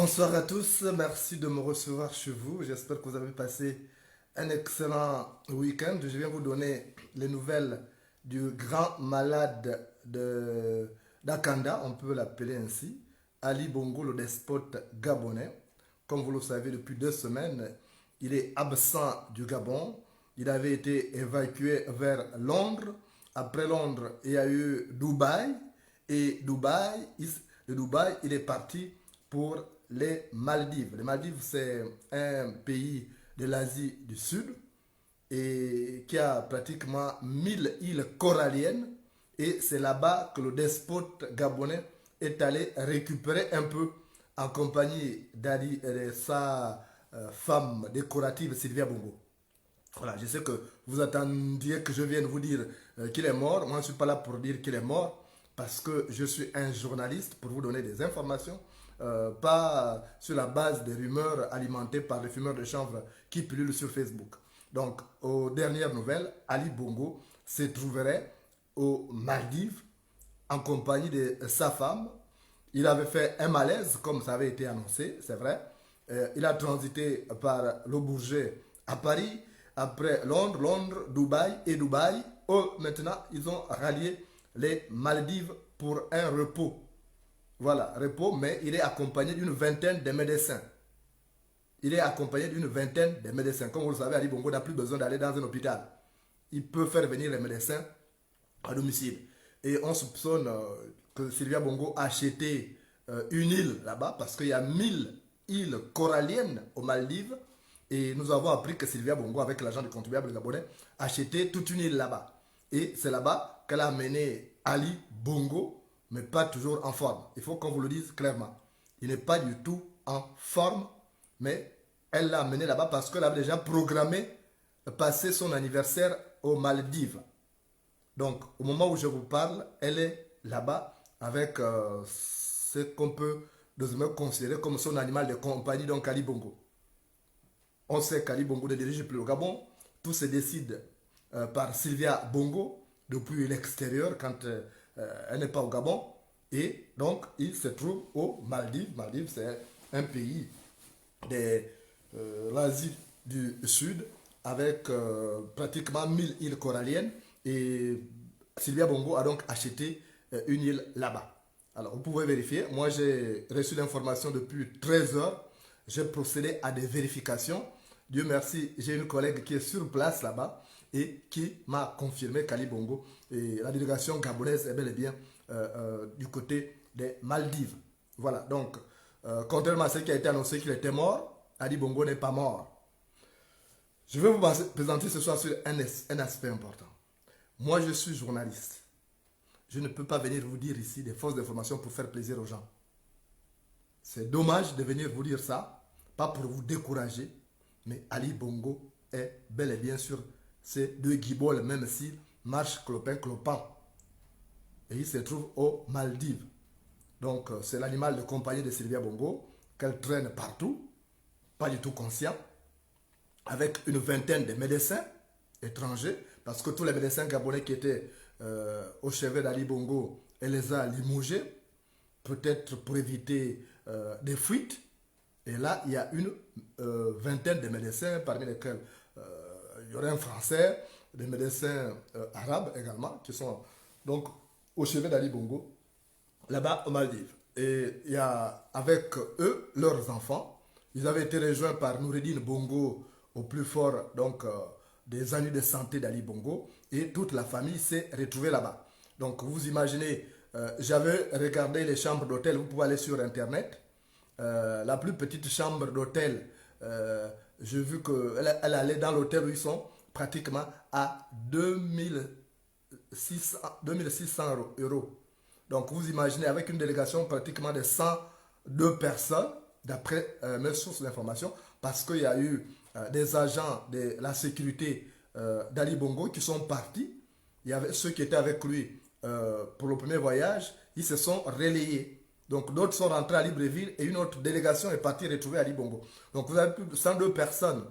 Bonsoir à tous, merci de me recevoir chez vous. J'espère que vous avez passé un excellent week-end. Je viens vous donner les nouvelles du grand malade de d'Akanda, on peut l'appeler ainsi, Ali Bongo, le despote gabonais. Comme vous le savez, depuis 2 semaines, il est absent du Gabon. Il avait été évacué vers Londres. Après Londres, il y a eu Dubaï. Et de Dubaï, il est parti pour les Maldives. Les Maldives, c'est un pays de l'Asie du Sud et qui a pratiquement 1000 îles coralliennes. Et c'est là-bas que le despote gabonais est allé récupérer un peu en compagnie d'Ali et de sa femme décorative Sylvia Bongo. Voilà, je sais que vous attendiez que je vienne vous dire qu'il est mort. Moi, je ne suis pas là pour dire qu'il est mort parce que je suis un journaliste pour vous donner des informations, pas sur la base des rumeurs alimentées par les fumeurs de chanvre qui pullulent sur Facebook. Donc, aux dernières nouvelles, Ali Bongo se trouverait aux Maldives en compagnie de sa femme. Il avait fait un malaise, comme ça avait été annoncé, c'est vrai. Il a transité par le Bourget à Paris, après Londres, Dubaï et Dubaï. Oh, maintenant, ils ont rallié les Maldives pour un repos. Voilà, repos, mais il est accompagné d'une vingtaine de médecins. Il est accompagné d'une vingtaine de médecins. Comme vous le savez, Ali Bongo n'a plus besoin d'aller dans un hôpital. Il peut faire venir les médecins à domicile. Et on soupçonne que Sylvia Bongo a acheté une île là-bas parce qu'il y a 1000 îles coralliennes aux Maldives. Et nous avons appris que Sylvia Bongo, avec l'argent du contribuable gabonais, a acheté toute une île là-bas. Et c'est là-bas qu'elle a amené Ali Bongo, mais pas toujours en forme. Il faut qu'on vous le dise clairement. Il n'est pas du tout en forme, mais elle l'a amené là-bas parce qu'elle avait déjà programmé passer son anniversaire aux Maldives. Donc, au moment où je vous parle, elle est là-bas avec ce qu'on peut désormais considérer comme son animal de compagnie, donc Ali Bongo. On sait qu'Ali Bongo ne dirige plus le Gabon. Tout se décide par Sylvia Bongo depuis l'extérieur quand elle n'est pas au Gabon. Et donc, il se trouve aux Maldives. Maldives, c'est un pays de l'Asie du Sud avec pratiquement 1000 îles coralliennes. Et Sylvia Bongo a donc acheté une île là-bas. Alors, vous pouvez vérifier. Moi, j'ai reçu l'information depuis 13 heures. J'ai procédé à des vérifications. Dieu merci, j'ai une collègue qui est sur place là-bas et qui m'a confirmé qu'Ali Bongo et la délégation gabonaise est bel et bien du côté des Maldives. Voilà, donc, contrairement à ce qui a été annoncé qu'il était mort, Ali Bongo n'est pas mort. Je vais vous présenter ce soir sur un aspect important. Moi, je suis journaliste. Je ne peux pas venir vous dire ici des fausses informations pour faire plaisir aux gens. C'est dommage de venir vous dire ça, pas pour vous décourager, mais Ali Bongo est bel et bien sur ces deux guiboles, même s'il marche clopin-clopin. Et il se trouve aux Maldives. Donc, c'est l'animal de compagnie de Sylvia Bongo qu'elle traîne partout, pas du tout conscient, avec une vingtaine de médecins étrangers, parce que tous les médecins gabonais qui étaient au chevet d'Ali Bongo, elle les a limogés, peut-être pour éviter des fuites. Et là, il y a une vingtaine de médecins, parmi lesquels il y aurait un Français, des médecins arabes également, qui sont donc au chevet d'Ali Bongo, là-bas aux Maldives. Et il y a avec eux leurs enfants. Ils avaient été rejoints par Noureddine Bongo, au plus fort donc, des années de santé d'Ali Bongo, et toute la famille s'est retrouvée là-bas. Donc vous imaginez, j'avais regardé les chambres d'hôtel, vous pouvez aller sur Internet. La plus petite chambre d'hôtel, j'ai vu qu'elle elle allait dans l'hôtel où ils sont pratiquement à 2600 euros. Donc vous imaginez avec une délégation pratiquement de 102 personnes, d'après mes sources d'information, parce qu'il y a eu des agents de la sécurité d'Ali Bongo qui sont partis. Il y avait ceux qui étaient avec lui pour le premier voyage, ils se sont relayés. Donc d'autres sont rentrés à Libreville et une autre délégation est partie retrouver Ali Bongo. Donc vous avez plus de 102 personnes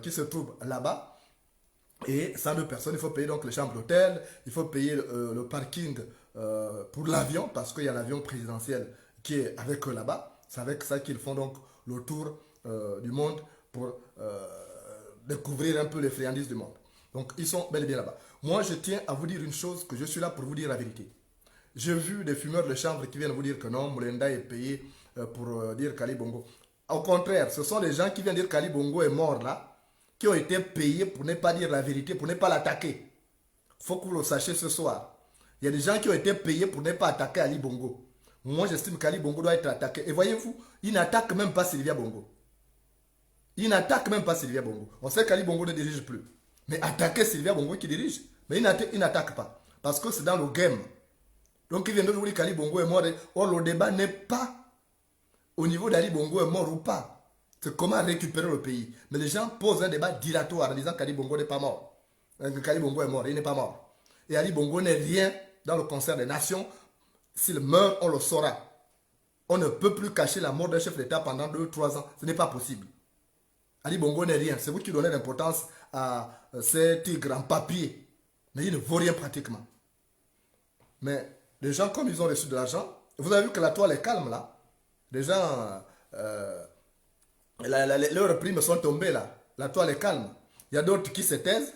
qui se trouvent là-bas. Et 102 personnes, il faut payer donc les chambres d'hôtel, il faut payer le parking pour l'avion, parce qu'il y a l'avion présidentiel qui est avec eux là-bas. C'est avec ça qu'ils font donc le tour du monde pour découvrir un peu les friandises du monde. Donc, ils sont bel et bien là-bas. Moi, je tiens à vous dire une chose, que je suis là pour vous dire la vérité. J'ai vu des fumeurs de chanvre qui viennent vous dire que non, Moulenda est payé pour dire qu'Ali Bongo. Au contraire, ce sont les gens qui viennent dire qu'Ali Bongo est mort là, qui ont été payés pour ne pas dire la vérité, pour ne pas l'attaquer. Il faut que vous le sachiez ce soir. Il y a des gens qui ont été payés pour ne pas attaquer Ali Bongo. Moi, j'estime qu'Ali Bongo doit être attaqué. Et voyez-vous, il n'attaque même pas Sylvia Bongo. Il n'attaque même pas Sylvia Bongo. On sait qu'Ali Bongo ne dirige plus. Mais attaquer Sylvia Bongo qui dirige, mais il n'attaque pas. Parce que c'est dans le game. Donc il vient de vous dire qu'Ali Bongo est mort. Or, le débat n'est pas au niveau d'Ali Bongo est mort ou pas. C'est comment récupérer le pays. Mais les gens posent un débat dilatoire en disant qu'Ali Bongo n'est pas mort. Qu'Ali Bongo est mort, il n'est pas mort. Et Ali Bongo n'est rien dans le concert des nations. S'il meurt, on le saura. On ne peut plus cacher la mort d'un chef d'État pendant 2-3 ans. Ce n'est pas possible. Ali Bongo n'est rien. C'est vous qui donnez l'importance à ces tigres en papier. Mais il ne vaut rien pratiquement. Mais les gens, comme ils ont reçu de l'argent, vous avez vu que la toile est calme là. Les gens, leurs primes sont tombées là. La toile est calme. Il y a d'autres qui se taisent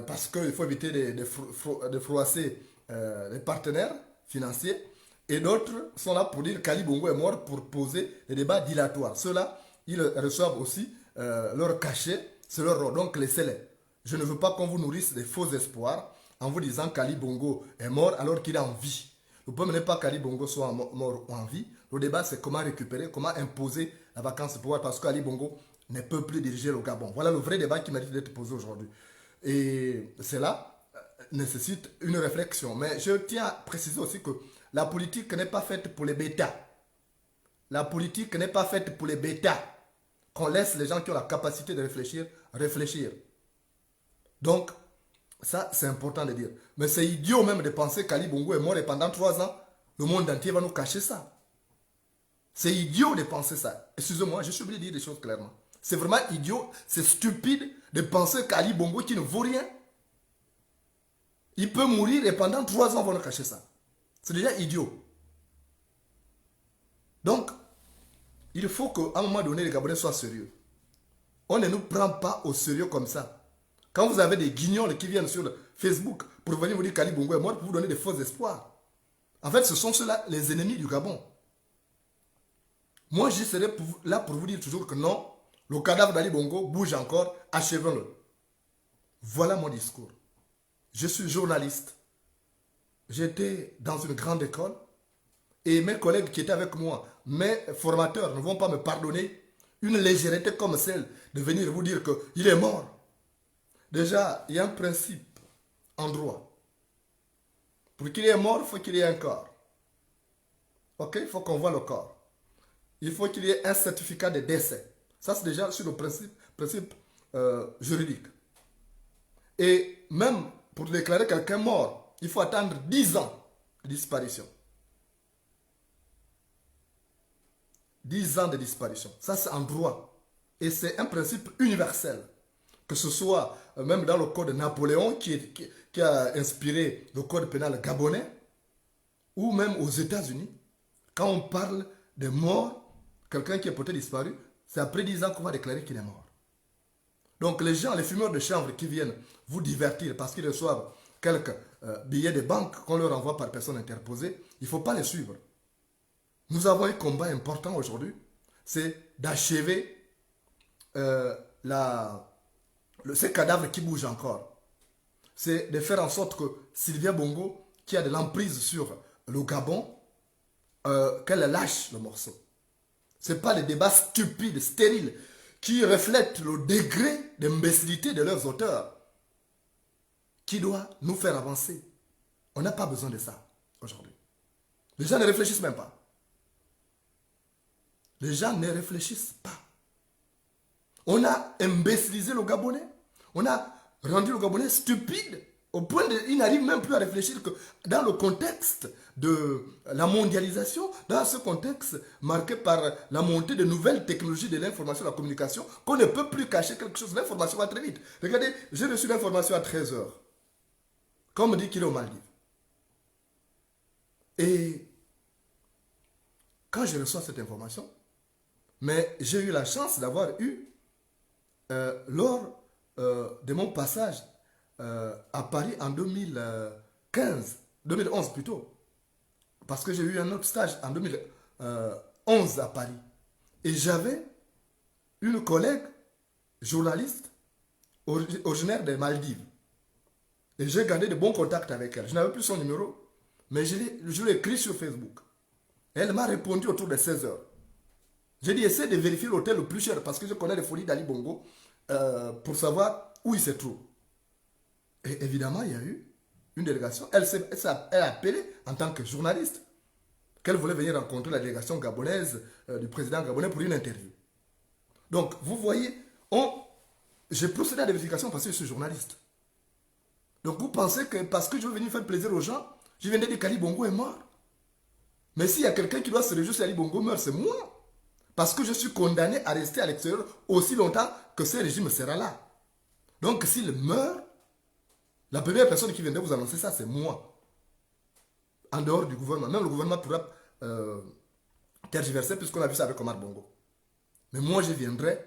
parce qu'il faut éviter de froisser les partenaires financiers. Et d'autres sont là pour dire qu'Ali Bongo est mort pour poser des débats dilatoires. Ceux-là, ils reçoivent aussi leur cachet, c'est leur rôle. Donc laissez-les. Je ne veux pas qu'on vous nourrisse des faux espoirs en vous disant qu'Ali Bongo est mort alors qu'il est en vie. Le problème n'est pas qu'Ali Bongo soit mort ou en vie. Le débat, c'est comment récupérer, comment imposer la vacance de pouvoir parce qu'Ali Bongo ne peut plus diriger le Gabon. Voilà le vrai débat qui mérite d'être posé aujourd'hui. Et cela nécessite une réflexion. Mais je tiens à préciser aussi que la politique n'est pas faite pour les bêtas. La politique n'est pas faite pour les bêtas. Qu'on laisse les gens qui ont la capacité de réfléchir, réfléchir. Donc, ça, c'est important de dire. Mais c'est idiot même de penser qu'Ali Bongo est mort et pendant 3 ans, le monde entier va nous cacher ça. C'est idiot de penser ça. Excusez-moi, je suis obligé de dire des choses clairement. C'est vraiment idiot, c'est stupide de penser qu'Ali Bongo qui ne vaut rien, il peut mourir et pendant 3 ans, on va nous cacher ça. C'est déjà idiot. Donc, il faut qu'à un moment donné, les Gabonais soient sérieux. On ne nous prend pas au sérieux comme ça. Quand vous avez des guignols qui viennent sur Facebook pour venir vous dire qu'Ali Bongo est mort, pour vous donner des faux espoirs. En fait, ce sont ceux-là les ennemis du Gabon. Moi, je serai là pour vous dire toujours que non, le cadavre d'Ali Bongo bouge encore, achevons-le. Voilà mon discours. Je suis journaliste. J'étais dans une grande école et mes collègues qui étaient avec moi, mes formateurs ne vont pas me pardonner une légèreté comme celle de venir vous dire qu'il est mort. Déjà, il y a un principe en droit. Pour qu'il est mort, il faut qu'il y ait un corps. Ok, il faut qu'on voit le corps. Il faut qu'il y ait un certificat de décès. Ça, c'est déjà sur le principe juridique. Et même pour déclarer quelqu'un mort, il faut attendre 10 ans de disparition. 10 ans de disparition. Ça, c'est en droit. Et c'est un principe universel. Que ce soit même dans le code de Napoléon qui a inspiré le code pénal gabonais, ou même aux États-Unis, quand on parle de mort, quelqu'un qui est peut-être disparu, c'est après 10 ans qu'on va déclarer qu'il est mort. Donc les gens, les fumeurs de chanvre qui viennent vous divertir parce qu'ils reçoivent quelques billets de banque qu'on leur envoie par personne interposée, il ne faut pas les suivre. Nous avons un combat important aujourd'hui, c'est d'achever ces cadavres qui bougent encore. C'est de faire en sorte que Sylvia Bongo, qui a de l'emprise sur le Gabon, qu'elle lâche le morceau. Ce n'est pas les débats stupides, stériles, qui reflètent le degré d'imbécilité de leurs auteurs, qui doit nous faire avancer. On n'a pas besoin de ça aujourd'hui. Les gens ne réfléchissent même pas. Les gens ne réfléchissent pas. On a imbécilisé le Gabonais. On a rendu le Gabonais stupide au point qu'il n'arrive même plus à réfléchir que dans le contexte de la mondialisation, dans ce contexte marqué par la montée de nouvelles technologies de l'information et de la communication, qu'on ne peut plus cacher quelque chose. L'information va très vite. Regardez, j'ai reçu l'information à 13 h. Quand on me dit qu'il est aux Maldives. Et quand je reçois cette information, mais j'ai eu la chance d'avoir eu, lors de mon passage à Paris en 2015, 2011 plutôt, parce que j'ai eu un autre stage en 2011 à Paris. Et j'avais une collègue journaliste originaire des Maldives. Et j'ai gardé de bons contacts avec elle. Je n'avais plus son numéro, mais je l'ai écrit sur Facebook. Elle m'a répondu autour de 16 heures. J'ai dit, essaie de vérifier l'hôtel le plus cher, parce que je connais les folies d'Ali Bongo, pour savoir où il se trouve. Et évidemment, il y a eu une délégation. Elle a appelé en tant que journaliste qu'elle voulait venir rencontrer la délégation gabonaise du président gabonais pour une interview. Donc, vous voyez, j'ai procédé à la vérification parce que je suis journaliste. Donc, vous pensez que parce que je veux venir faire plaisir aux gens, je viens de dire qu'Ali Bongo est mort. Mais s'il y a quelqu'un qui doit se réjouir si Ali Bongo meurt, c'est moi. Parce que je suis condamné à rester à l'extérieur aussi longtemps que ce régime sera là. Donc, s'il meurt, la première personne qui viendrait vous annoncer ça, c'est moi. En dehors du gouvernement. Même le gouvernement pourra tergiverser puisqu'on a vu ça avec Omar Bongo. Mais moi, je viendrai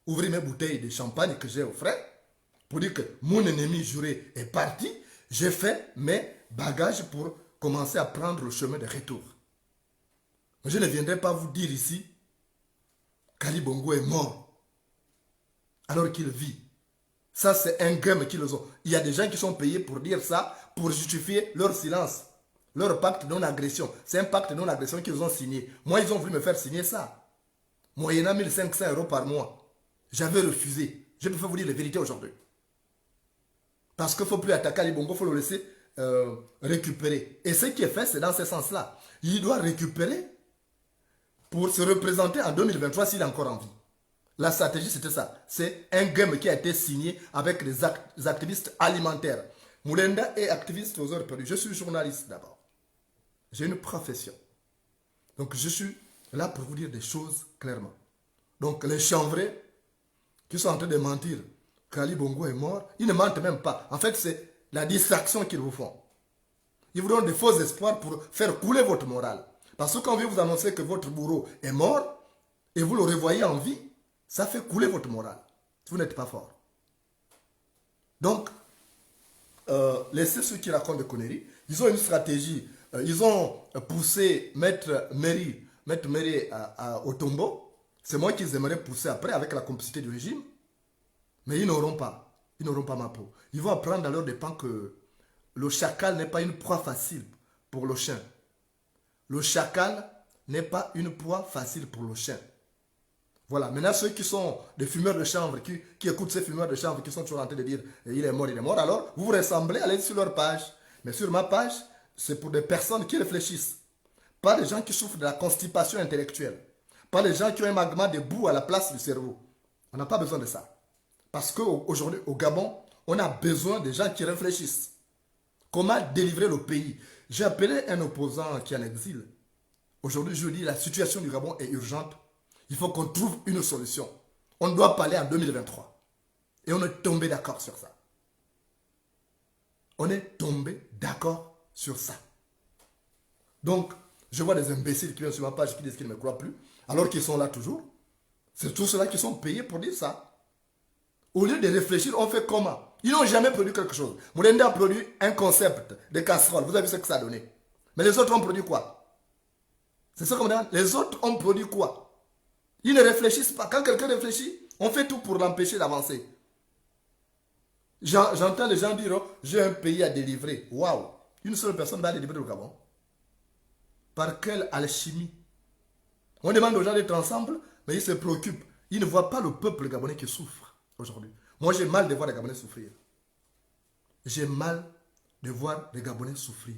ouvrir mes bouteilles de champagne que j'ai au frais pour dire que mon ennemi juré est parti. J'ai fait mes bagages pour commencer à prendre le chemin de retour. Mais je ne viendrai pas vous dire ici qu'Ali Bongo est mort alors qu'il vit. Ça, c'est un game qu'ils ont. Il y a des gens qui sont payés pour dire ça, pour justifier leur silence, leur pacte de non-agression. C'est un pacte de non-agression qu'ils ont signé. Moi, ils ont voulu me faire signer ça. Moyennant 1500 € par mois. J'avais refusé. Je peux vous dire la vérité aujourd'hui. Parce qu'il ne faut plus attaquer Ali Bongo, il faut le laisser récupérer. Et ce qui est fait, c'est dans ce sens-là. Il doit récupérer pour se représenter en 2023 s'il est encore en vie. La stratégie, c'était ça. C'est un game qui a été signé avec les activistes alimentaires. Moulenda est activiste aux heures perdues. Je suis journaliste d'abord. J'ai une profession. Donc, je suis là pour vous dire des choses clairement. Donc, les chanvrés qui sont en train de mentir qu'Ali Bongo est mort, ils ne mentent même pas. En fait, c'est la distraction qu'ils vous font. Ils vous donnent des faux espoirs pour faire couler votre morale. Parce que quand on vient vous annoncer que votre bourreau est mort et vous le revoyez en vie, ça fait couler votre morale. Vous n'êtes pas fort. Donc, laissez ceux qui racontent des conneries. Ils ont une stratégie. Ils ont poussé Maître Méry au tombeau. C'est moi qu'ils aimeraient pousser après avec la complicité du régime. Mais ils n'auront pas. Ils n'auront pas ma peau. Ils vont apprendre à leur dépens que le chacal n'est pas une proie facile pour le chien. Le chacal n'est pas une proie facile pour le chien. Voilà, maintenant ceux qui sont des fumeurs de chanvre, qui écoutent ces fumeurs de chanvre, qui sont toujours en train de dire il est mort, alors vous vous ressemblez, allez sur leur page. Mais sur ma page, c'est pour des personnes qui réfléchissent. Pas des gens qui souffrent de la constipation intellectuelle. Pas des gens qui ont un magma de boue à la place du cerveau. On n'a pas besoin de ça. Parce qu'aujourd'hui, au Gabon, on a besoin de gens qui réfléchissent. Comment délivrer le pays? J'ai appelé un opposant qui est en exil. Aujourd'hui, je dis la situation du Gabon est urgente. Il faut qu'on trouve une solution. On doit parler en 2023. Et on est tombé d'accord sur ça. On est tombé d'accord sur ça. Donc, je vois des imbéciles qui viennent sur ma page qui disent qu'ils ne me croient plus, alors qu'ils sont là toujours. C'est tous ceux-là qui sont payés pour dire ça. Au lieu de réfléchir, on fait comment? Ils n'ont jamais produit quelque chose. Moulenda a produit un concept de casserole. Vous avez vu ce que ça a donné. Mais les autres ont produit quoi? C'est ça qu'on me demande. Les autres ont produit quoi? Ils ne réfléchissent pas. Quand quelqu'un réfléchit, on fait tout pour l'empêcher d'avancer. J'entends les gens dire, oh, j'ai un pays à délivrer. Waouh! Une seule personne va délivrer le Gabon. Par quelle alchimie? On demande aux gens d'être ensemble, mais ils se préoccupent. Ils ne voient pas le peuple gabonais qui souffre aujourd'hui. Moi, j'ai mal de voir les Gabonais souffrir. J'ai mal de voir les Gabonais souffrir.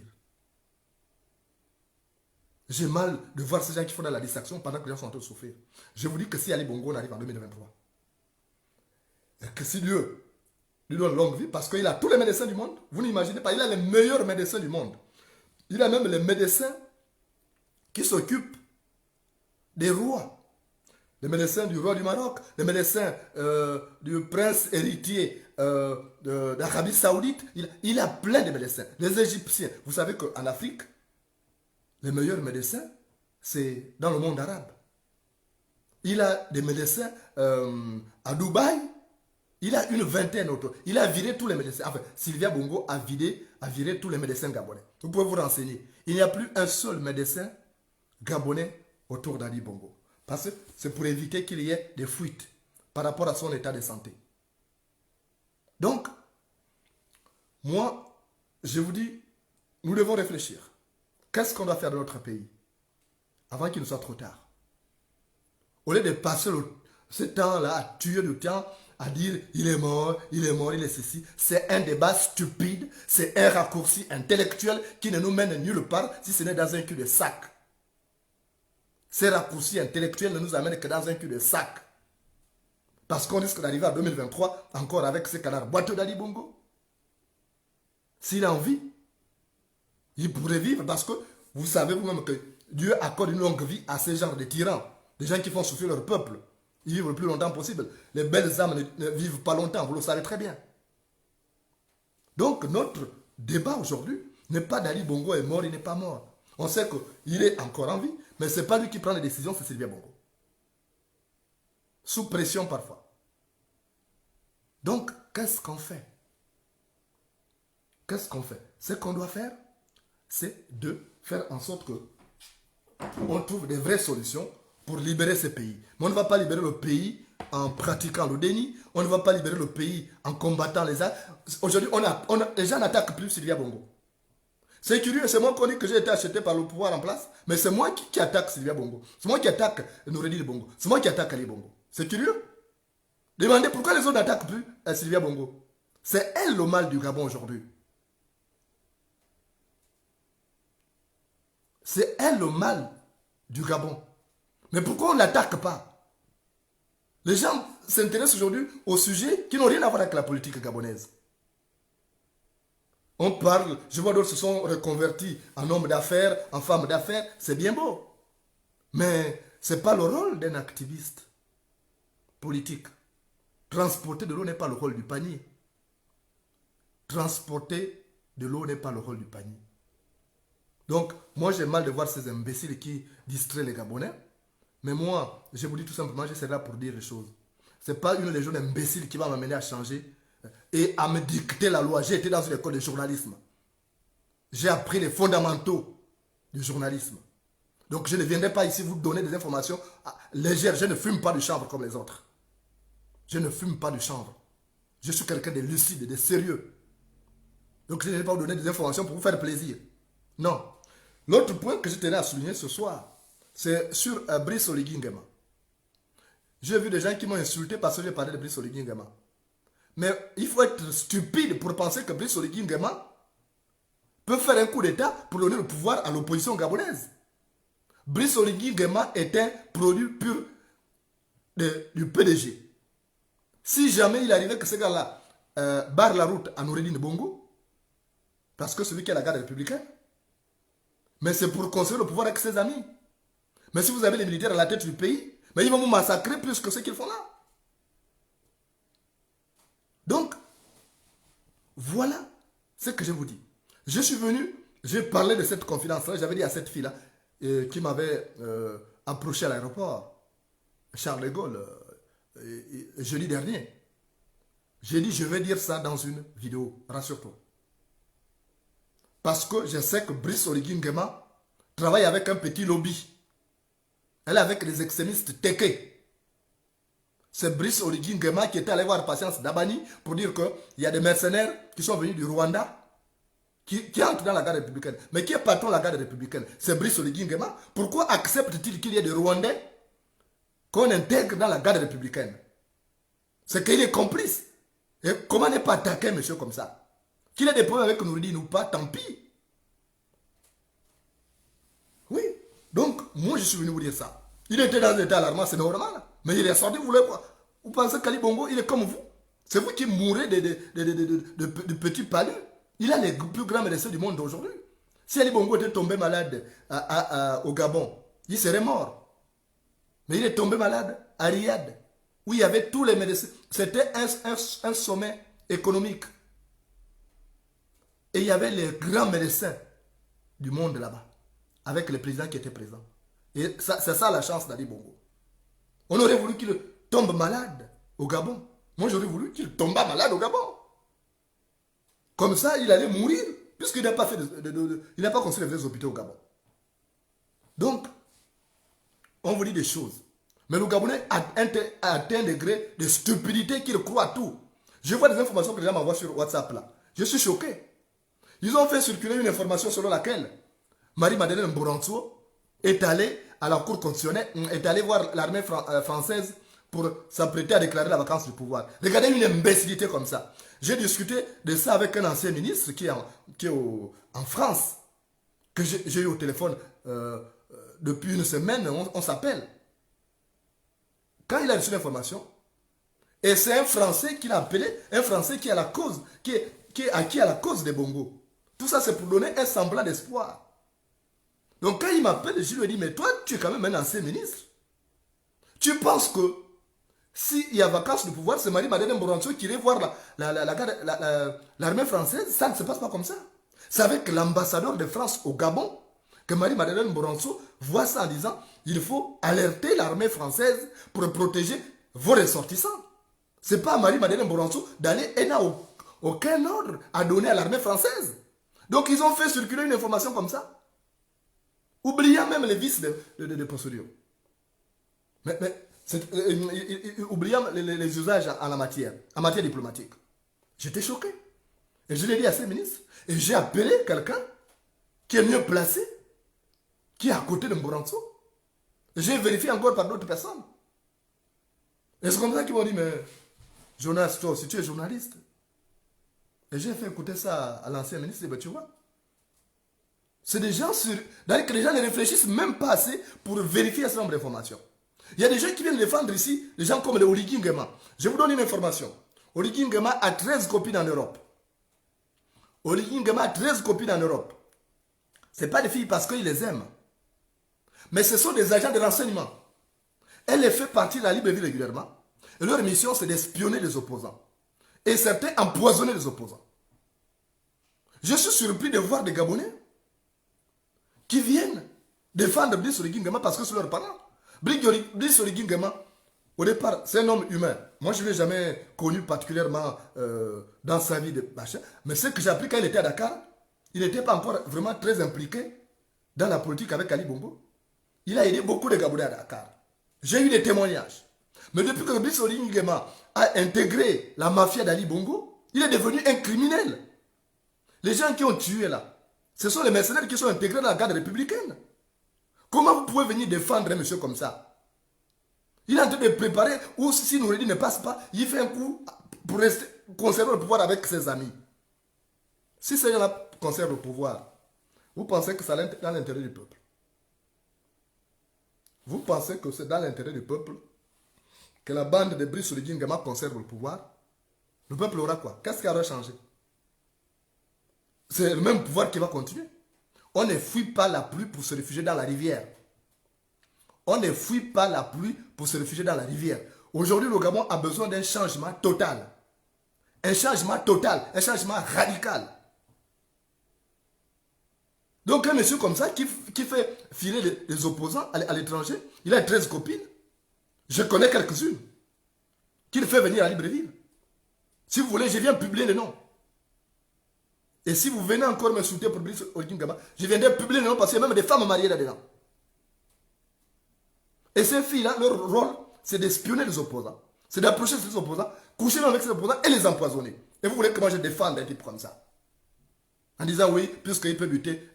J'ai mal de voir ces gens qui font de la distraction pendant que les gens sont en train de souffrir. Je vous dis que si Ali Bongo arrive en 2023, et que si Dieu lui donne longue vie, parce qu'il a tous les médecins du monde, vous n'imaginez pas, il a les meilleurs médecins du monde. Il a même les médecins qui s'occupent des rois. Les médecins du roi du Maroc, les médecins du prince héritier d'Arabie Saoudite. Il a plein de médecins. Les Égyptiens. Vous savez qu'en Afrique, les meilleurs médecins, c'est dans le monde arabe. Il a des médecins à Dubaï. Il a une vingtaine autour. Il a viré tous les médecins. Enfin, Sylvia Bongo a viré tous les médecins gabonais. Vous pouvez vous renseigner. Il n'y a plus un seul médecin gabonais autour d'Ali Bongo. Parce que c'est pour éviter qu'il y ait des fuites par rapport à son état de santé. Donc, moi, je vous dis, nous devons réfléchir. Qu'est-ce qu'on doit faire de notre pays avant qu'il ne soit trop tard? Au lieu de passer ce temps-là à tuer le temps, à dire il est mort, il est mort, il est ceci. C'est un débat stupide, c'est un raccourci intellectuel qui ne nous mène nulle part si ce n'est dans un cul de sac. Ces raccourcis intellectuels ne nous amènent que dans un cul de sac. Parce qu'on risque d'arriver à 2023 encore avec ces canards boiteux d'Ali Bongo. S'il a envie, il pourrait vivre parce que vous savez vous-même que Dieu accorde une longue vie à ces genres de tyrans, des gens qui font souffrir leur peuple. Ils vivent le plus longtemps possible. Les belles âmes ne vivent pas longtemps, vous le savez très bien. Donc notre débat aujourd'hui n'est pas d'Ali Bongo est mort, il n'est pas mort. On sait qu'il est encore en vie, mais ce n'est pas lui qui prend les décisions, c'est Sylvia Bongo. Sous pression parfois. Donc, qu'est-ce qu'on fait? Qu'est-ce qu'on fait? Ce qu'on doit faire, c'est de faire en sorte que on trouve des vraies solutions pour libérer ce pays. Mais on ne va pas libérer le pays en pratiquant le déni. On ne va pas libérer le pays en combattant les armes. Aujourd'hui, les gens n'attaquent plus Sylvia Bongo. C'est curieux, c'est moi qu'on dit que j'ai été acheté par le pouvoir en place, mais c'est moi qui attaque Sylvia Bongo. C'est moi qui attaque Noureddin Bongo. C'est moi qui attaque Ali Bongo. C'est curieux. Demandez pourquoi les autres n'attaquent plus Sylvia Bongo. C'est elle le mal du Gabon aujourd'hui. C'est elle le mal du Gabon. Mais pourquoi on ne l'attaque pas? Les gens s'intéressent aujourd'hui aux sujets qui n'ont rien à voir avec la politique gabonaise. On parle, je vois d'autres se sont reconvertis en hommes d'affaires, en femmes d'affaires, c'est bien beau. Mais ce n'est pas le rôle d'un activiste politique. Transporter de l'eau n'est pas le rôle du panier. Transporter de l'eau n'est pas le rôle du panier. Donc, moi j'ai mal de voir ces imbéciles qui distraient les Gabonais. Mais moi, je vous dis tout simplement, je serai là pour dire les choses. Ce n'est pas une légion d'imbéciles qui va m'amener à changer et à me dicter la loi. J'ai été dans une école de journalisme. J'ai appris les fondamentaux du journalisme. Donc je ne viendrai pas ici vous donner des informations légères. Je ne fume pas du chanvre comme les autres. Je ne fume pas du chanvre. Je suis quelqu'un de lucide, de sérieux. Donc je ne vais pas vous donner des informations pour vous faire plaisir. Non. L'autre point que je tenais à souligner ce soir, c'est sur Brice Oligui Nguema. J'ai vu des gens qui m'ont insulté parce que j'ai parlé de Brice Oligui Nguema. Mais il faut être stupide pour penser que Brice Oligui Nguema peut faire un coup d'État pour donner le pouvoir à l'opposition gabonaise. Brice Oligui Nguema est un produit pur du PDG. Si jamais il arrivait que ce gars-là barre la route à Noureddin Bongo, parce que celui qui a la garde républicaine, mais c'est pour construire le pouvoir avec ses amis. Mais si vous avez les militaires à la tête du pays, mais ils vont vous massacrer plus que ce qu'ils font là. Donc, voilà ce que je vous dis. Je suis venu, j'ai parlé de cette confidence-là, j'avais dit à cette fille-là, qui m'avait approché à l'aéroport, Charles de Gaulle, jeudi dernier. J'ai dit, je vais dire ça dans une vidéo, rassure-toi. Parce que je sais que Brice Oligui Nguema travaille avec un petit lobby. Elle est avec les extrémistes Téké. C'est Brice Oligui Nguema qui était allé voir Patience Dabani pour dire qu'il y a des mercenaires qui sont venus du Rwanda qui entrent dans la garde républicaine. Mais qui est patron de la garde républicaine? C'est Brice Oligui Nguema. Pourquoi accepte-t-il qu'il y ait des Rwandais qu'on intègre dans la garde républicaine? C'est qu'il est complice. Et comment ne pas attaquer un monsieur comme ça? Qu'il ait des problèmes avec Noureddin ou pas, tant pis. Oui. Donc, moi, je suis venu vous dire ça. Il était dans un état alarmant, c'est normal. Mais il est sorti, vous voulez quoi? Vous pensez qu'Ali Bongo, il est comme vous? C'est vous qui mourrez de petits palus. Il a les plus grands médecins du monde d'aujourd'hui. Si Ali Bongo était tombé malade au Gabon, il serait mort. Mais il est tombé malade à Riyad, où il y avait tous les médecins. C'était un sommet économique. Et il y avait les grands médecins du monde là-bas, avec les présidents qui étaient présents. Et c'est ça la chance d'Ali Bongo. On aurait voulu qu'il tombe malade au Gabon. Moi, j'aurais voulu qu'il tombe malade au Gabon. Comme ça, il allait mourir, puisqu'il n'a pas, il n'a pas construit les vrais hôpitaux au Gabon. Donc, on vous dit des choses. Mais le Gabonais a atteint un degré de stupidité qu'il croit à tout. Je vois des informations que les gens m'envoient sur WhatsApp là. Je suis choqué. Ils ont fait circuler une information selon laquelle Marie-Madeleine Mboranso est allée à la Cour constitutionnelle, est allée voir l'armée française pour s'apprêter à déclarer la vacance du pouvoir. Regardez une imbécilité comme ça. J'ai discuté de ça avec un ancien ministre qui est en France, que j'ai eu au téléphone depuis une semaine, on s'appelle. Quand il a reçu l'information, et c'est un Français qui l'a appelé, un Français qui est à la cause, qui est acquis à la cause des Bongo. Tout ça, c'est pour donner un semblant d'espoir. Donc quand il m'appelle, je lui dis, mais toi, tu es quand même un ancien ministre. Tu penses que s'il y a vacance de pouvoir, c'est Marie-Madeleine Mboranso qui irait voir l'armée française? Ça ne se passe pas comme ça. C'est avec l'ambassadeur de France au Gabon que Marie-Madeleine Mboranso voit ça en disant, il faut alerter l'armée française pour protéger vos ressortissants. Ce n'est pas à Marie-Madeleine Mboranso d'aller, elle n'a aucun ordre à donner à l'armée française. Donc ils ont fait circuler une information comme ça, oubliant même les vices de procédure. Mais oubliant les usages en matière diplomatique. J'étais choqué. Et je l'ai dit à ces ministres. Et j'ai appelé quelqu'un qui est mieux placé, qui est à côté de Mboranso. J'ai vérifié encore par d'autres personnes. Et c'est comme ça qu'ils m'ont dit, mais Jonas, toi aussi tu es journaliste. Et j'ai fait écouter ça à l'ancien ministre, et ben tu vois. C'est des gens que les gens ne réfléchissent même pas assez pour vérifier ce nombre d'informations. Il y a des gens qui viennent défendre ici, des gens comme le Oligui Nguema. Je vous donne une information. Oligui Nguema a 13 copines en Europe. Oligui Nguema a 13 copines en Europe. Ce n'est pas des filles parce qu'ils les aiment. Mais ce sont des agents de renseignement. Elle les fait partir à Libreville régulièrement. Et leur mission, c'est d'espionner les opposants. Et certains empoisonner les opposants. Je suis surpris de voir des Gabonais qui viennent défendre Brice Oligui Nguema parce que c'est leurs parents. Brice Oligui Nguema, au départ, c'est un homme humain. Moi, je ne l'ai jamais connu particulièrement dans sa vie de machin. Mais ce que j'ai appris quand il était à Dakar, il n'était pas encore vraiment très impliqué dans la politique avec Ali Bongo. Il a aidé beaucoup de Gabonais à Dakar. J'ai eu des témoignages. Mais depuis que Brice Oligui Nguema a intégré la mafia d'Ali Bongo, il est devenu un criminel. Les gens qui ont tué là, ce sont les mercenaires qui sont intégrés dans la garde républicaine. Comment vous pouvez venir défendre un monsieur comme ça? Il est en train de préparer, ou si Noureddin ne passe pas, il fait un coup pour rester, conserver le pouvoir avec ses amis. Si ces gens-là conservent le pouvoir, vous pensez que c'est dans l'intérêt du peuple? Vous pensez que c'est dans l'intérêt du peuple que la bande de Brice Oligui Nguema conserve le pouvoir? Le peuple aura quoi? Qu'est-ce qui aura changé? C'est le même pouvoir qui va continuer. On ne fuit pas la pluie pour se réfugier dans la rivière. On ne fuit pas la pluie pour se réfugier dans la rivière. Aujourd'hui, le Gabon a besoin d'un changement total. Un changement total, un changement radical. Donc un monsieur comme ça qui fait filer les opposants à l'étranger, il a 13 copines. Je connais quelques-unes. Qu'il fait venir à Libreville. Si vous voulez, je viens publier les noms. Et si vous venez encore me soutenir pour Brice Oligui Nguema, je viendrai publier les noms parce qu'il y a même des femmes mariées là-dedans. Et ces filles-là, leur rôle, c'est d'espionner les opposants. C'est d'approcher ces opposants, coucher avec ces opposants et les empoisonner. Et vous voulez que moi je défende un type comme ça? En disant oui, puisqu'il peut buter,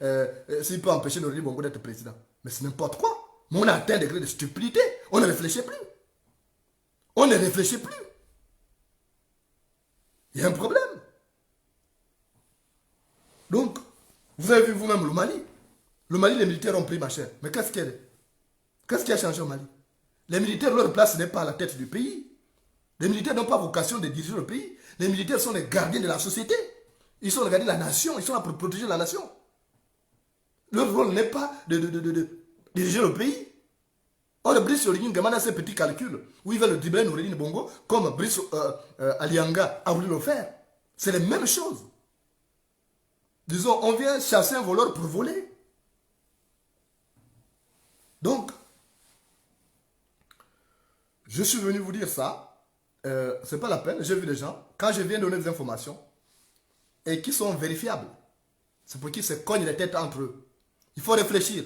s'il peut empêcher Noureddin Bongo d'être président. Mais c'est n'importe quoi. Mais on a atteint un degré de stupidité. On ne réfléchit plus. On ne réfléchit plus. Il y a un problème. Donc, vous avez vu vous-même le Mali. Le Mali, les militaires ont pris ma chair. Mais qu'est-ce qui a changé au Mali? Les militaires, leur place n'est pas à la tête du pays. Les militaires n'ont pas vocation de diriger le pays. Les militaires sont les gardiens de la société. Ils sont les gardiens de la nation. Ils sont là pour protéger la nation. Leur rôle n'est pas de diriger le pays. Or, Brice Oligui Nguema a ces petits calculs où il va le dribbler Noureddin Bongo comme Brice Alianga a voulu le faire. C'est les mêmes choses. Disons, on vient chasser un voleur pour voler. Donc, Je suis venu vous dire ça. C'est pas la peine. J'ai vu des gens, quand je viens donner des informations, et qui sont vérifiables, c'est pour qu'ils se cognent les têtes entre eux. Il faut réfléchir.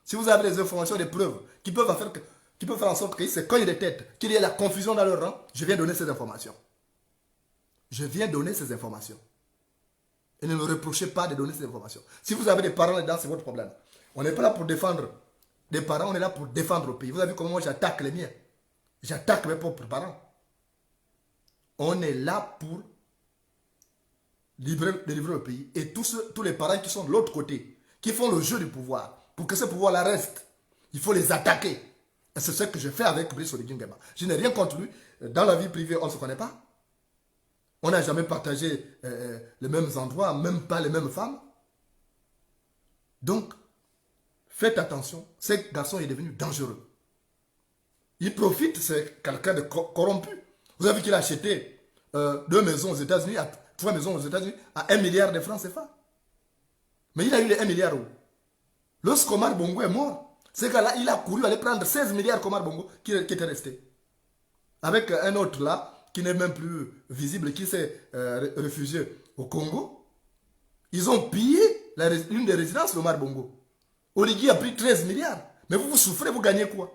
Si vous avez des informations, des preuves qui peuvent faire en sorte qu'ils se cognent les têtes, qu'il y ait la confusion dans leur rang, je viens donner ces informations. Je viens donner ces informations. Et ne me reprochez pas de donner ces informations. Si vous avez des parents là-dedans, c'est votre problème. On n'est pas là pour défendre des parents, on est là pour défendre le pays. Vous avez vu comment moi j'attaque les miens. J'attaque mes propres parents. On est là pour délivrer le pays. Et tous les parents qui sont de l'autre côté, qui font le jeu du pouvoir, pour que ce pouvoir-là reste, il faut les attaquer. Et c'est ce que je fais avec Brice Oligui Nguema. Je n'ai rien contre lui. Dans la vie privée, on ne se connaît pas. On n'a jamais partagé les mêmes endroits, même pas les mêmes femmes. Donc, faites attention. Ce garçon est devenu dangereux. Il profite, c'est quelqu'un de corrompu. Vous avez vu qu'il a acheté 2 maisons aux États-Unis, 3 maisons aux États-Unis, à 1 milliard de francs CFA. Mais il a eu les 1 milliard où? Lorsqu'Omar Bongo est mort, ce gars-là, il a couru aller prendre 16 milliards qu'Omar Bongo qui était resté. Avec un autre là, qui n'est même plus visible, qui s'est réfugié au Congo. Ils ont pillé l'une des résidences d'Omar Bongo. Oligui a pris 13 milliards. Mais vous souffrez, vous gagnez quoi?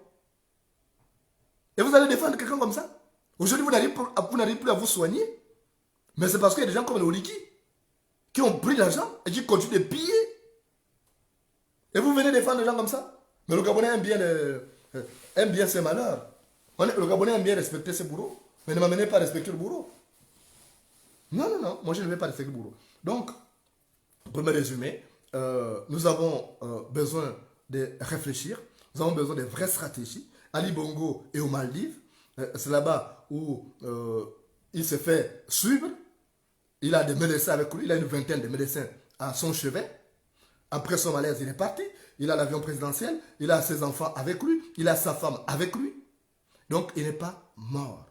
Et vous allez défendre quelqu'un comme ça? Aujourd'hui, vous n'arrivez plus à vous soigner. Mais c'est parce qu'il y a des gens comme Oligui qui ont pris l'argent et qui continuent de piller. Et vous venez défendre des gens comme ça? Mais le Gabonais aime bien ses malheurs. Le Gabonais aime bien respecter ses bourreaux. Mais ne m'amenez pas à respecter le bourreau. Non, non, non. Moi, je ne vais pas respecter le bourreau. Donc, pour me résumer, nous avons besoin de réfléchir. Nous avons besoin de vraies stratégies. Ali Bongo est aux Maldives. C'est là-bas où il s'est fait suivre. Il a des médecins avec lui. Il a une vingtaine de médecins à son chevet. Après son malaise, il est parti. Il a l'avion présidentiel. Il a ses enfants avec lui. Il a sa femme avec lui. Donc, il n'est pas mort.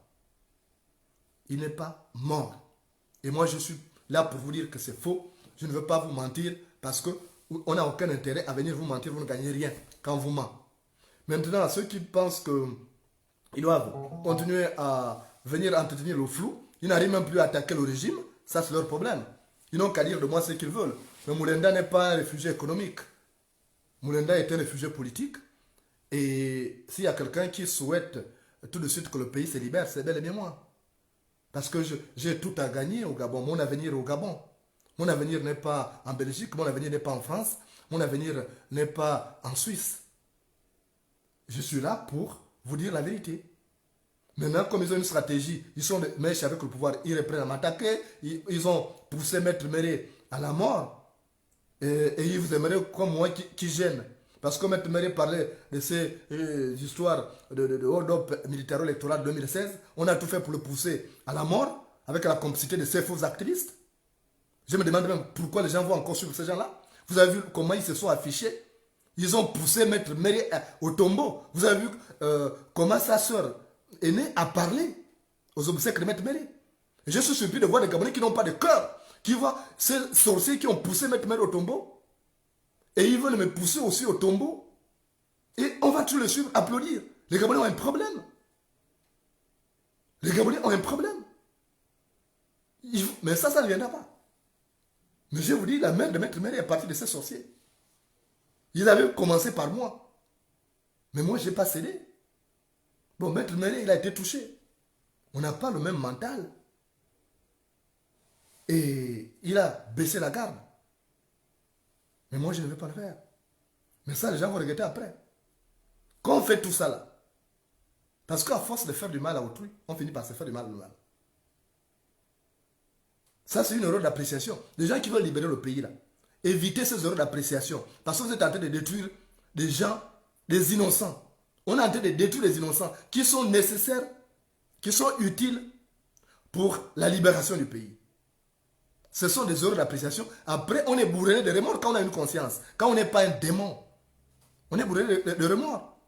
Il n'est pas mort. Et moi, je suis là pour vous dire que c'est faux. Je ne veux pas vous mentir parce qu'on n'a aucun intérêt à venir vous mentir. Vous ne gagnez rien quand on vous ment. Maintenant, ceux qui pensent qu'ils doivent continuer à venir entretenir le flou, ils n'arrivent même plus à attaquer le régime. Ça, c'est leur problème. Ils n'ont qu'à dire de moi ce qu'ils veulent. Mais Moulenda n'est pas un réfugié économique. Moulenda est un réfugié politique. Et s'il y a quelqu'un qui souhaite tout de suite que le pays se libère, c'est bel et bien moi. Parce que j'ai tout à gagner au Gabon. Mon avenir est au Gabon. Mon avenir n'est pas en Belgique. Mon avenir n'est pas en France. Mon avenir n'est pas en Suisse. Je suis là pour vous dire la vérité. Maintenant, comme ils ont une stratégie, ils sont des mèches avec le pouvoir, ils reprennent à m'attaquer. Ils ont poussé Maître Méré à la mort. Et ils vous aimeraient comme moi qui gêne. Parce que Maître Méré parlait de ces histoires de hold-up militaire-électoral 2016. On a tout fait pour le pousser à la mort avec la complicité de ces faux activistes. Je me demande même pourquoi les gens vont encore suivre ces gens-là. Vous avez vu comment ils se sont affichés? Ils ont poussé Maître Méré au tombeau. Vous avez vu comment sa sœur aînée a parlé aux obsèques de Maître Méré. Et je suis surpris de voir des Gabonais qui n'ont pas de cœur, qui voient ces sorciers qui ont poussé Maître Méré au tombeau. Et ils veulent me pousser aussi au tombeau. Et on va tous le suivre, applaudir. Les Gabonais ont un problème. Les Gabonais ont un problème. Mais ça ne viendra pas. Mais je vous dis, la mère de Maître Méré est partie de ces sorciers. Ils avaient commencé par moi. Mais moi, je n'ai pas cédé. Bon, Maître Méré, il a été touché. On n'a pas le même mental. Et il a baissé la garde. Mais moi, je ne vais pas le faire. Mais ça, les gens vont regretter après. Quand on fait tout ça là, parce qu'à force de faire du mal à autrui, on finit par se faire du mal à nous-mêmes. Ça, c'est une erreur d'appréciation. Les gens qui veulent libérer le pays là, évitez ces erreurs d'appréciation. Parce que vous êtes en train de détruire des gens, des innocents. On est en train de détruire les innocents qui sont nécessaires, qui sont utiles pour la libération du pays. Ce sont des erreurs d'appréciation. Après, on est bourré de remords quand on a une conscience. Quand on n'est pas un démon. On est bourré de remords.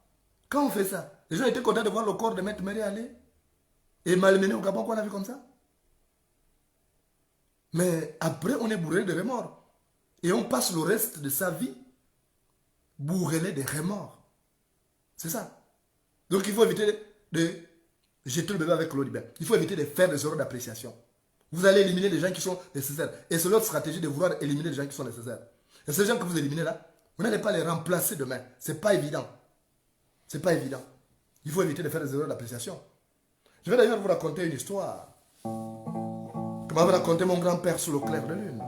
Quand on fait ça, les gens étaient contents de voir le corps de Maître Méré aller et malmené au Gabon qu'on a vu comme ça. Mais après, on est bourré de remords. Et on passe le reste de sa vie bourré de remords. C'est ça. Donc il faut éviter de jeter le bébé avec l'eau du bain. Il faut éviter de faire des erreurs d'appréciation. Vous allez éliminer les gens qui sont nécessaires. Et c'est l'autre stratégie de vouloir éliminer les gens qui sont nécessaires. Et ces gens que vous éliminez là, vous n'allez pas les remplacer demain. Ce n'est pas évident. Ce n'est pas évident. Il faut éviter de faire des erreurs d'appréciation. Je vais d'ailleurs vous raconter une histoire que m'avait raconté mon grand-père sous le clair de lune.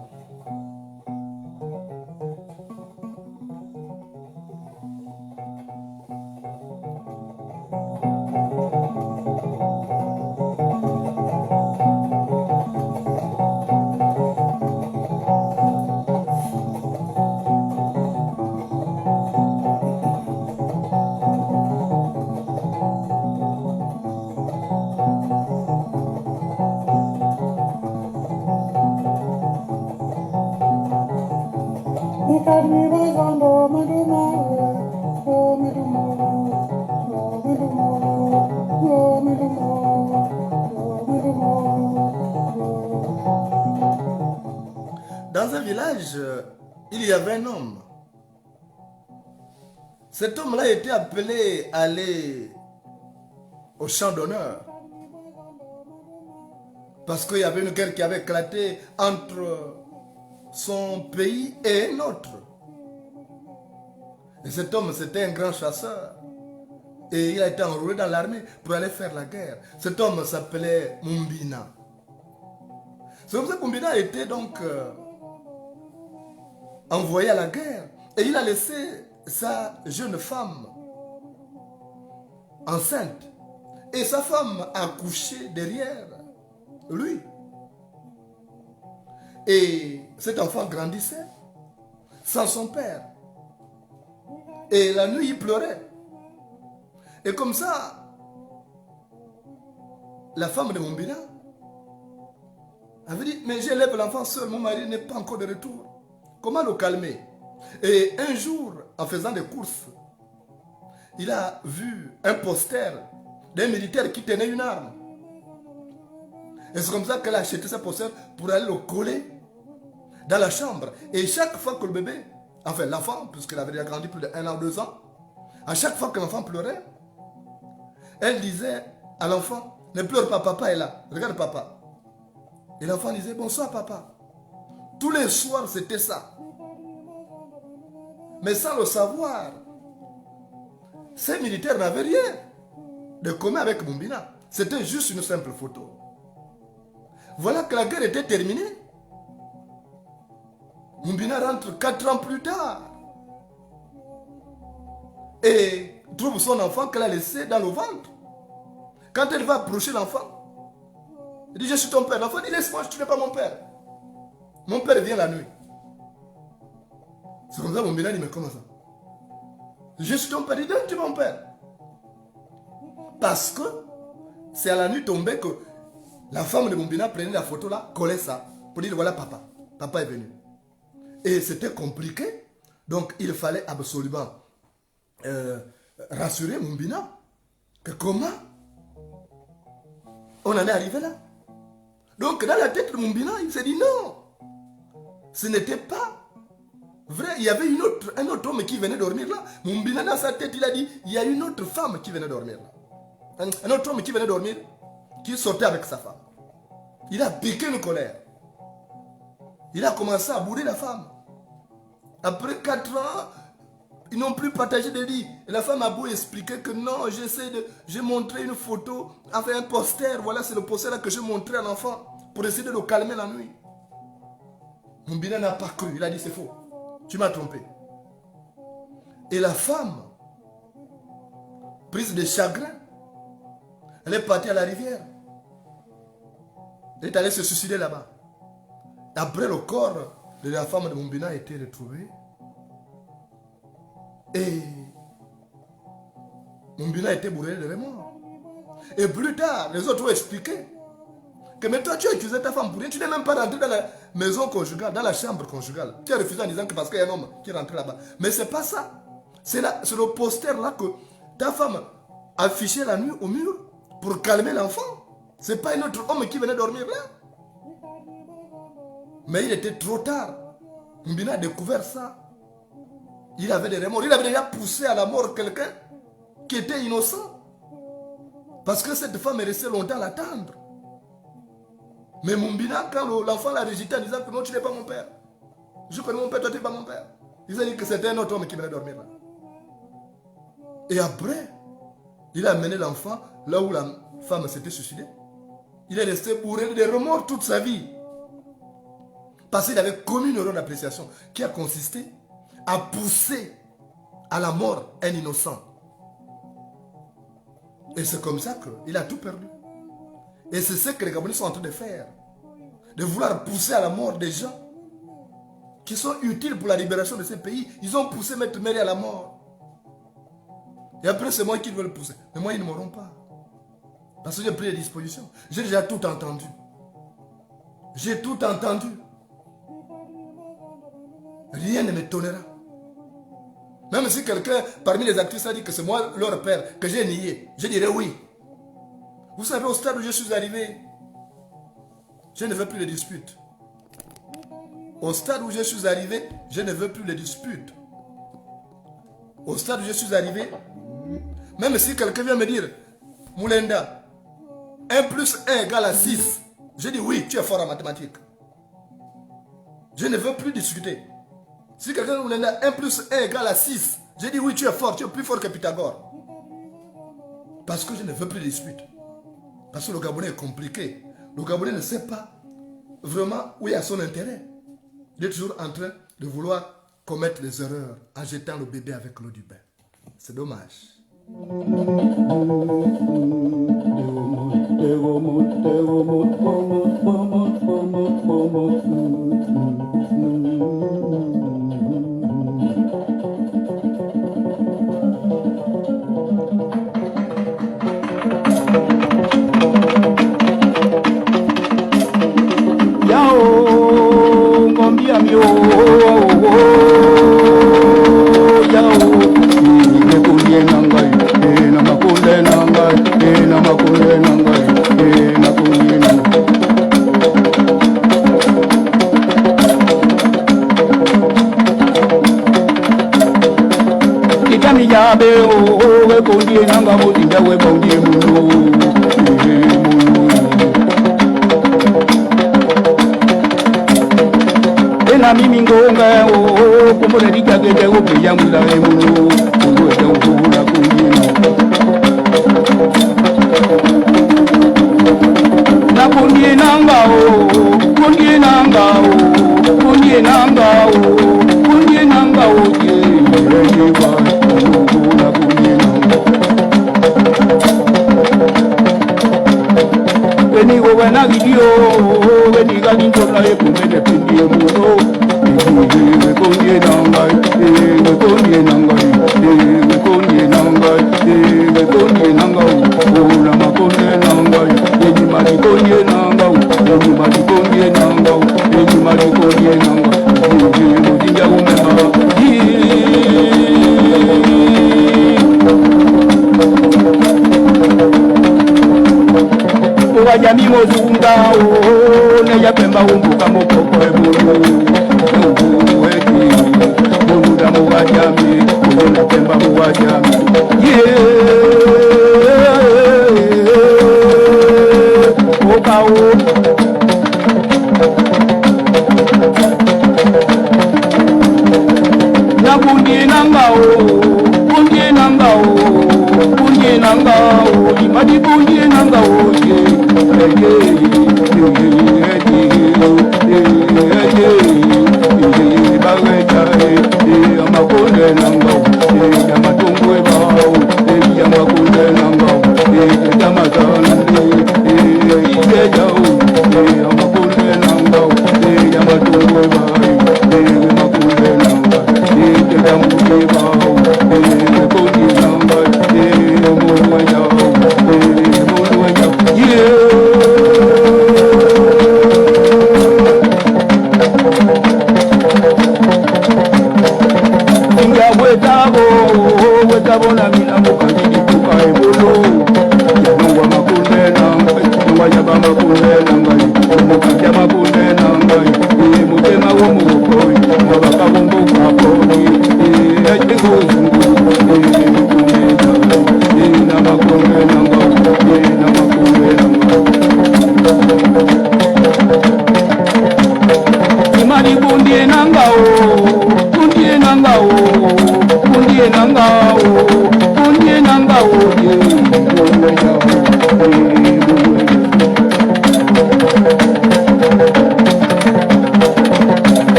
Dans un village, il y avait un homme. Cet homme-là était appelé à aller au champ d'honneur. Parce qu'il y avait une guerre qui avait éclaté entre son pays et un autre. Et cet homme, c'était un grand chasseur. Et il a été enrôlé dans l'armée pour aller faire la guerre. Cet homme s'appelait Mumbina. C'est comme ça que Mumbina a été donc envoyé à la guerre. Et il a laissé sa jeune femme enceinte. Et sa femme a couché derrière lui. Et cet enfant grandissait sans son père. Et la nuit, il pleurait. Et comme ça, la femme de Mumbina avait dit, mais j'élève l'enfant seul, mon mari n'est pas encore de retour. Comment le calmer? Et un jour, en faisant des courses, il a vu un poster d'un militaire qui tenait une arme. Et c'est comme ça qu'elle a acheté ce poster pour aller le coller dans la chambre. Et chaque fois que le bébé, enfin l'enfant, puisqu'il avait déjà grandi plus d'1 an, 2 ans, à chaque fois que l'enfant pleurait, elle disait à l'enfant, ne pleure pas, papa est là, regarde papa. Et l'enfant disait, bonsoir papa. Tous les soirs, c'était ça. Mais sans le savoir, ces militaires n'avaient rien de commun avec Mumbina. C'était juste une simple photo. Voilà que la guerre était terminée. Mumbina rentre 4 ans plus tard et trouve son enfant qu'elle a laissé dans le ventre. Quand elle va approcher l'enfant, elle dit, je suis ton père. L'enfant dit, laisse-moi, tu n'es pas mon père. Mon père vient la nuit. C'est comme ça que Mumbina dit, mais comment ça? Je suis ton père. Il dit, tu es mon père. Parce que c'est à la nuit tombée que la femme de Mumbina prenait la photo là, collait ça, pour dire, voilà papa. Papa est venu. Et c'était compliqué. Donc il fallait absolument rassurer Mumbina que comment on en est arrivé là. Donc dans la tête de Mumbina, il s'est dit non. Ce n'était pas vrai. Il y avait un autre homme qui venait dormir là. Mumbina dans sa tête, il a dit, il y a une autre femme qui venait dormir là. Un autre homme qui venait dormir, qui sortait avec sa femme. Il a piqué une colère. Il a commencé à bourrer la femme. Après 4 ans, ils n'ont plus partagé de lit. Et la femme a beau expliquer que non, j'ai montré une photo, enfin un poster, voilà c'est le poster là que j'ai montré à l'enfant pour essayer de le calmer la nuit. Mumbina n'a pas cru, il a dit c'est faux, tu m'as trompé. Et la femme, prise de chagrin, elle est partie à la rivière. Elle est allée se suicider là-bas. Après le corps de la femme de Mumbina a été retrouvé. Et Mumbina a été bourré de remords. Et plus tard, les autres ont expliqué que mais toi tu as accusé ta femme pour rien. Tu n'es même pas rentré dans la maison conjugale, dans la chambre conjugale. Tu as refusé en disant que parce qu'il y a un homme qui est rentré là-bas. Mais c'est pas ça. C'est le poster là que ta femme affichait la nuit au mur pour calmer l'enfant. C'est pas un autre homme qui venait dormir là. Mais il était trop tard. Mumbina a découvert ça. Il avait des remords. Il avait déjà poussé à la mort quelqu'un qui était innocent. Parce que cette femme est restée longtemps à l'attendre. Mais Mumbina, quand l'enfant l'a rejeté en disant que non, tu n'es pas mon père. Je connais mon père, toi tu n'es pas mon père. Ils ont dit que c'était un autre homme qui venait dormir là. Et après, il a amené l'enfant là où la femme s'était suicidée. Il est resté bourré de remords toute sa vie. Parce qu'il avait commis une erreur d'appréciation qui a consisté à pousser à la mort un innocent. Et c'est comme ça qu'il a tout perdu. Et c'est ce que les Gabonais sont en train de faire. De vouloir pousser à la mort des gens qui sont utiles pour la libération de ces pays. Ils ont poussé Maître Mary à la mort. Et après, c'est moi qui veux le pousser. Mais moi, ils ne m'auront pas. Parce que j'ai pris les dispositions. J'ai déjà tout entendu. J'ai tout entendu. Rien ne m'étonnera. Même si quelqu'un parmi les actrices a dit que c'est moi leur père, que j'ai nié, je dirais oui. Vous savez, au stade où je suis arrivé, je ne veux plus les disputes. Au stade où je suis arrivé, je ne veux plus les disputes. Au stade où je suis arrivé, même si quelqu'un vient me dire, Moulenda, 1 plus 1 égale à 6, je dis oui, tu es fort en mathématiques. Je ne veux plus discuter. Si quelqu'un nous dit 1 plus 1 égale à 6, je dis oui, tu es fort, tu es plus fort que Pythagore. Parce que je ne veux plus de dispute. Parce que le Gabonais est compliqué. Le Gabonais ne sait pas vraiment où il y a son intérêt. Il est toujours en train de vouloir commettre des erreurs en jetant le bébé avec l'eau du bain. C'est dommage. Wetabo na mina mukajidi kuka ebolo.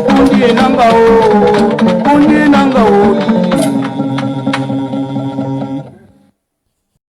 Kundi nanga o,